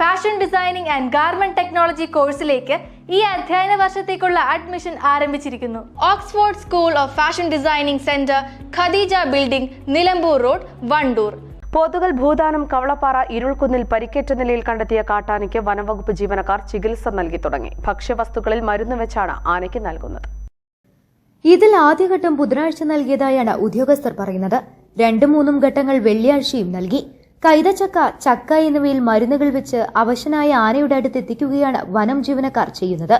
Fashion designing and garment technology കോഴ്സിലേക്ക് ഈ അധ്യയന വർഷത്തേക്കുള്ള അഡ്മിഷൻ ആരംഭിച്ചിരിക്കുന്നു. Oxford school of fashion designing centre, Khadeeja building, Nilambur road, Wandoor. Pothukal Bhoothanam Kavalappara ഇരുൾക്കുന്നിൽ പരിക്കേറ്റ നിലയിൽ കണ്ടെത്തിയ കാട്ടാനയ്ക്ക് വനംവകുപ്പ് ജീവനക്കാർ ചികിത്സ നൽകി തുടങ്ങി. ഭക്ഷ്യവസ്തുക്കളിൽ മരുന്ന് വെച്ചാണ് ആനയ്ക്ക് നൽകുന്നത്. ഇതിൽ ആദ്യഘട്ടം ബുധനാഴ്ച നൽകിയതായാണ് ഉദ്യോഗസ്ഥർ പറയുന്നത്. 2-3 ഘട്ടങ്ങൾ വെള്ളിയാഴ്ചയും നൽകി. കൈതച്ചക്ക, ചക്ക എന്നിവയിൽ മരുന്നുകൾ വെച്ച് അവശനായ ആനയുടെ അടുത്ത് എത്തിക്കുകയാണ് വനം ജീവനക്കാർ ചെയ്യുന്നത്.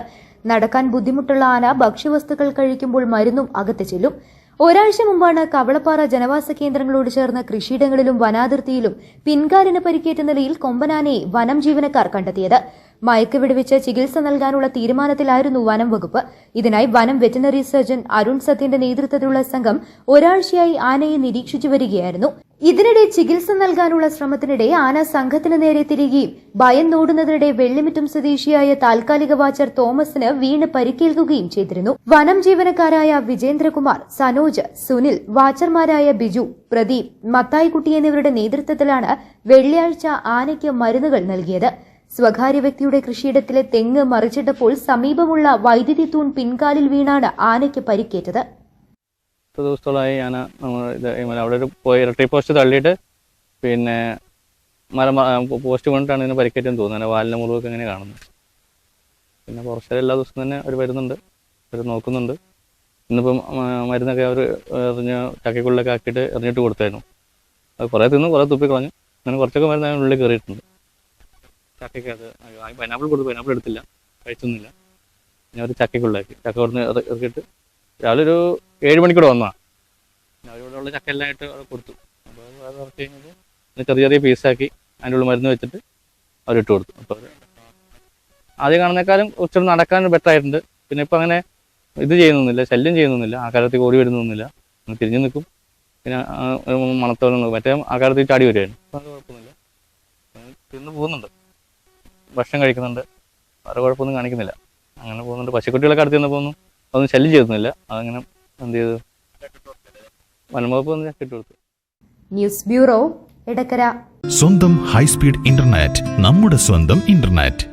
നടക്കാൻ ബുദ്ധിമുട്ടുള്ള ആന ഭക്ഷ്യവസ്തുക്കൾ കഴിക്കുമ്പോൾ മരുന്നും അകത്ത് ചെല്ലും. ഒരാഴ്ച മുമ്പാണ് കവളപ്പാറ ജനവാസ കേന്ദ്രങ്ങളോട് ചേർന്ന കൃഷിയിടങ്ങളിലും വനാതിർത്തിയിലും പിൻകാലിന് പരിക്കേറ്റ നിലയിൽ കൊമ്പനാനയെ വനം ജീവനക്കാർ കണ്ടെത്തിയത്. മയക്കുവെടിവെച്ച് ചികിത്സ നൽകാനുള്ള തീരുമാനത്തിലായിരുന്നു വനം വകുപ്പ്. ഇതിനായി വനം വെറ്ററിനറി സർജൻ അരുൺ സത്യന്റെ നേതൃത്വത്തിലുള്ള സംഘം ഒരാഴ്ചയായി ആനയെ നിരീക്ഷിച്ചു വരികയായിരുന്നു. ഇതിനിടെ ചികിത്സ നൽകാനുള്ള ശ്രമത്തിനിടെ ആന സംഘത്തിന് നേരെ തിരികുകയും ഭയന്നോടുന്നതിനിടെ വെള്ളിമിറ്റം സ്വദേശിയായ താൽക്കാലിക വാച്ചർ തോമസിന് വീണ് പരിക്കേൽക്കുകയും ചെയ്തിരുന്നു. വനം ജീവനക്കാരായ വിജേന്ദ്രകുമാർ, സനോജ്, സുനിൽ, വാച്ചർമാരായ ബിജു, പ്രദീപ്, മത്തായിക്കുട്ടി എന്നിവരുടെ നേതൃത്വത്തിലാണ് വെള്ളിയാഴ്ച ആനയ്ക്ക് മരുന്നുകൾ നൽകിയത്. സ്വകാര്യ വ്യക്തിയുടെ കൃഷിയിടത്തിലെ തെങ്ങ് മറിച്ചിട്ടപ്പോൾ സമീപമുള്ള വൈദ്യുതി തൂൺ പിൻകാലിൽ വീണാണ് ആനയ്ക്ക് പരിക്കേറ്റത്. ദിവസത്തോളമായി ഞാൻ അവിടെ ഒരു ഇലക്ട്രിക് പോസ്റ്റ് തള്ളിയിട്ട് പിന്നെ പോസ്റ്റ് കൊണ്ടിട്ടാണ് ഇതിന് പരിക്കേറ്റെന്ന് തോന്നുന്നത്. വാലിൻ്റെ മുറിവൊക്കെ ഇങ്ങനെ കാണുന്നത്. പിന്നെ കുറച്ച് എല്ലാ ദിവസവും തന്നെ അവർ വരുന്നുണ്ട്, അവർ നോക്കുന്നുണ്ട്. ഇന്നിപ്പം മരുന്നൊക്കെ അവർ എറിഞ്ഞ് ചക്കക്കുള്ളിലൊക്കെ ആക്കിയിട്ട് എറിഞ്ഞിട്ട് കൊടുത്തായിരുന്നു. അത് കുറേ തിന്ന് കുറേ തുപ്പിക്കളഞ്ഞു. അങ്ങനെ കുറച്ചൊക്കെ മരുന്ന് അതിനുള്ളിൽ കയറിയിട്ടുണ്ട്. ചക്കയ്ക്ക് അത് പൈനാപ്പിൾ കൊടുത്തു, പൈനാപ്പിൾ എടുത്തില്ല, കഴിച്ചൊന്നുമില്ല. ഞാൻ ഒരു ചക്കക്കുള്ളിലാക്കി. ചക്ക കൊടുന്ന് ഇറക്കിയിട്ട് രാവിലെ ഒരു 7 മണിക്കൂടെ വന്നതാണ്. അവരോടുള്ള ചക്ക എല്ലാം ആയിട്ട് അവിടെ കൊടുത്തു. അപ്പോൾ അത് ഇറക്കി കഴിഞ്ഞപ്പോൾ ചെറിയ ചെറിയ പീസാക്കി അതിൻ്റെ ഉള്ളിൽ മരുന്ന് വെച്ചിട്ട് അവരിട്ട് കൊടുത്തു. അപ്പോൾ ആദ്യം കാണുന്നേക്കാളും കുറച്ചുകൂടി നടക്കാൻ ബെറ്റർ ആയിട്ടുണ്ട്. പിന്നെ ഇപ്പം അങ്ങനെ ഇത് ചെയ്യുന്നൊന്നുമില്ല, ശല്യം ചെയ്യുന്നൊന്നുമില്ല, ആകാരത്തേക്ക് ഓടി വരുന്നൊന്നുമില്ല. തിരിഞ്ഞു നിൽക്കും. പിന്നെ മണത്തോളം മറ്റേ ആകാരത്തിൽ ചാടി വരുമായിരുന്നു. അപ്പോൾ അത് കുഴപ്പമൊന്നുമില്ല, തിന്ന് പോകുന്നുണ്ട്, ഭക്ഷണം കഴിക്കുന്നുണ്ട്, വേറെ കുഴപ്പമൊന്നും കാണിക്കുന്നില്ല. അങ്ങനെ പോകുന്നുണ്ട്. പശുക്കുട്ടികളൊക്കെ അടുത്ത് ചെന്നപ്പോൾ അതൊന്നും ശല്യം ചെയ്യുന്നില്ല. അതങ്ങനെ എന്ത് ചെയ്തു, വനംവകുപ്പ് ഒന്ന് ചക്കിട്ട് കൊടുത്തു. News bureau, Edakkara. സ്വന്തം ഹൈസ്പീഡ് ഇന്റർനെറ്റ്, നമ്മുടെ സ്വന്തം ഇന്റർനെറ്റ്.